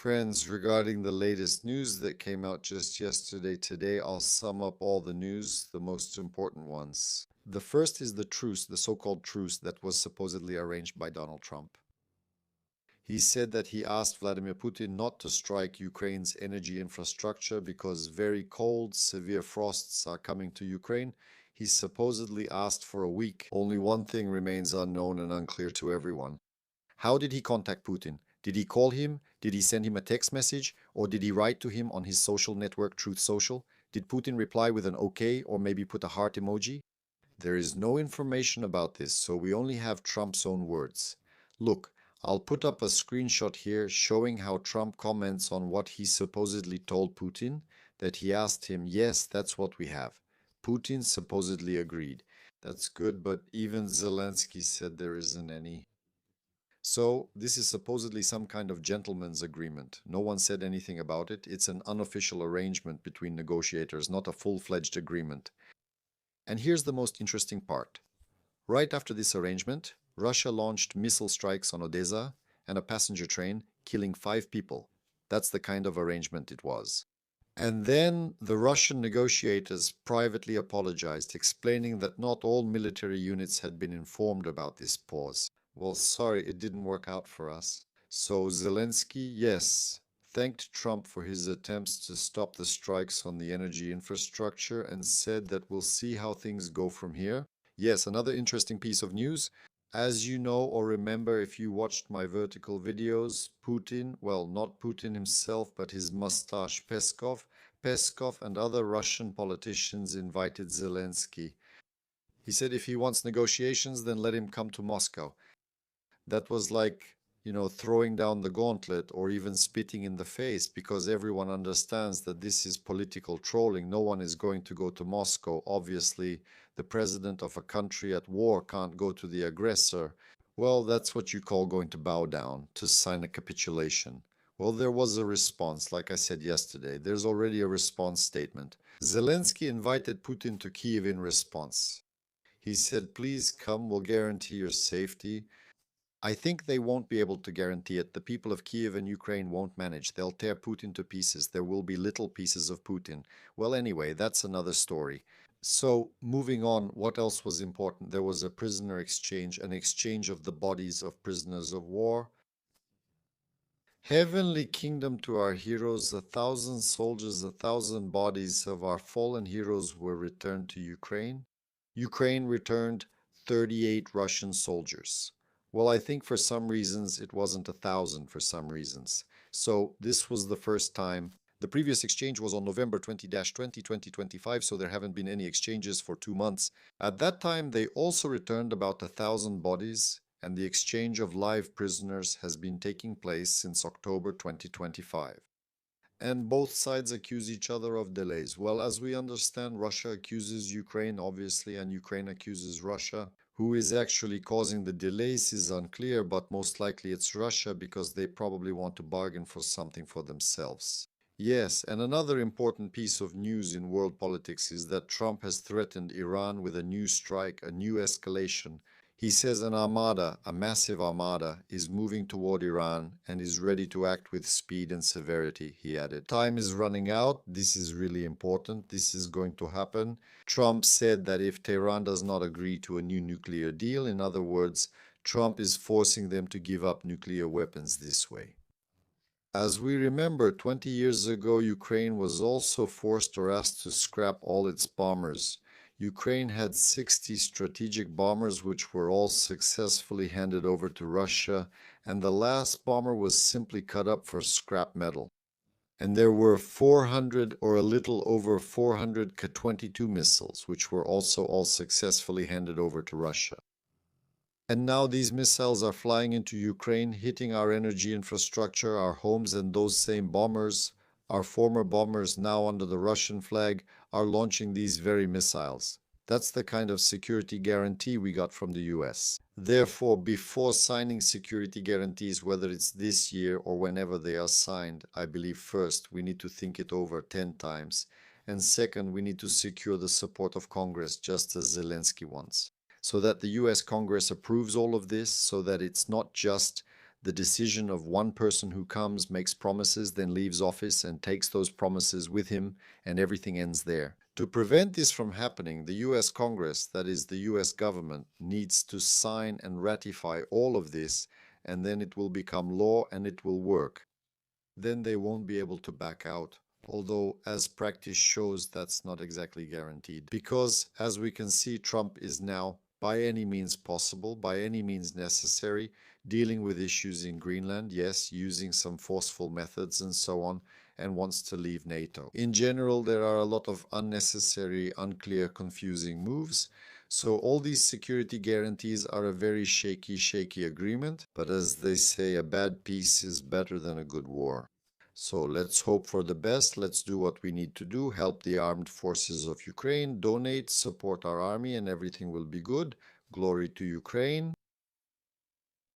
Friends, regarding the latest news that came out just yesterday, today I'll sum up all the news, the most important ones. The first is the truce, the so-called truce that was supposedly arranged by Donald Trump. He said that he asked Vladimir Putin not to strike Ukraine's energy infrastructure because very cold, severe frosts are coming to Ukraine. He supposedly asked for a week. Only one thing remains unknown and unclear to everyone. How did he contact Putin? Did he call him? Did he send him a text message? Or did he write to him on his social network Truth Social? Did Putin reply with an okay or maybe put a heart emoji? There is no information about this, so we only have Trump's own words. Look, I'll put up a screenshot here showing how Trump comments on what he supposedly told Putin, that he asked him, yes, that's what we have. Putin supposedly agreed. That's good, but even Zelensky said there isn't any. So, this is supposedly some kind of gentleman's agreement. No one said anything about it. It's an unofficial arrangement between negotiators, not a full-fledged agreement. And here's the most interesting part. Right after this arrangement, Russia launched missile strikes on Odessa and a passenger train, killing 5 people. That's the kind of arrangement it was. And then the Russian negotiators privately apologized, explaining that not all military units had been informed about this pause. Well, sorry, it didn't work out for us. So Zelensky, yes, thanked Trump for his attempts to stop the strikes on the energy infrastructure and said that we'll see how things go from here. Yes, another interesting piece of news. As you know or remember if you watched my vertical videos, Putin, well, not Putin himself, but his mustache Peskov and other Russian politicians invited Zelensky. He said if he wants negotiations, then let him come to Moscow. That was like, throwing down the gauntlet or even spitting in the face, because everyone understands that this is political trolling. No one is going to go to Moscow. Obviously, the president of a country at war can't go to the aggressor. Well, that's what you call going to bow down, to sign a capitulation. Well, there was a response, like I said yesterday. There's already a response statement. Zelensky invited Putin to Kiev in response. He said, please come, we'll guarantee your safety. I think they won't be able to guarantee it. The people of Kiev and Ukraine won't manage. They'll tear Putin to pieces. There will be little pieces of Putin. Well, anyway, that's another story. So, moving on, what else was important? There was a prisoner exchange, an exchange of the bodies of prisoners of war. Heavenly kingdom to our heroes, 1,000 soldiers, 1,000 bodies of our fallen heroes were returned to Ukraine. Ukraine returned 38 Russian soldiers. Well, I think for some reasons it wasn't 1,000 for some reasons. So this was the first time. The previous exchange was on November 20-20, 2025, so there haven't been any exchanges for 2 months. At that time, they also returned about 1,000 bodies, and the exchange of live prisoners has been taking place since October 2025. And both sides accuse each other of delays. Well, as we understand, Russia accuses Ukraine, obviously, and Ukraine accuses Russia. Who is actually causing the delays is unclear, but most likely it's Russia because they probably want to bargain for something for themselves. Yes, and another important piece of news in world politics is that Trump has threatened Iran with a new strike, a new escalation. He says an armada, a massive armada, is moving toward Iran and is ready to act with speed and severity, he added. Time is running out. This is really important. This is going to happen. Trump said that if Tehran does not agree to a new nuclear deal, in other words, Trump is forcing them to give up nuclear weapons this way. As we remember, 20 years ago, Ukraine was also forced or asked to scrap all its bombers. Ukraine had 60 strategic bombers, which were all successfully handed over to Russia, and the last bomber was simply cut up for scrap metal. And there were 400 or a little over 400 Ka-22 missiles, which were also all successfully handed over to Russia. And now these missiles are flying into Ukraine, hitting our energy infrastructure, our homes, and those same bombers, our former bombers now under the Russian flag, are launching these very missiles. That's the kind of security guarantee we got from the US. Therefore, before signing security guarantees, whether it's this year or whenever they are signed, I believe first we need to think it over 10 times. And second, we need to secure the support of Congress, just as Zelensky wants, so that the US Congress approves all of this, so that it's not just the decision of one person who comes, makes promises, then leaves office and takes those promises with him, and everything ends there. To prevent this from happening, the US Congress, that is the US government, needs to sign and ratify all of this, and then it will become law and it will work. Then they won't be able to back out. Although, as practice shows, that's not exactly guaranteed. Because, as we can see, Trump is now, by any means possible, by any means necessary, dealing with issues in Greenland, yes, using some forceful methods and so on, and wants to leave NATO. In general, there are a lot of unnecessary, unclear, confusing moves. So all these security guarantees are a very shaky agreement. But as they say, a bad peace is better than a good war. So let's hope for the best. Let's do what we need to do. Help the armed forces of Ukraine, donate, support our army, and everything will be good. Glory to Ukraine.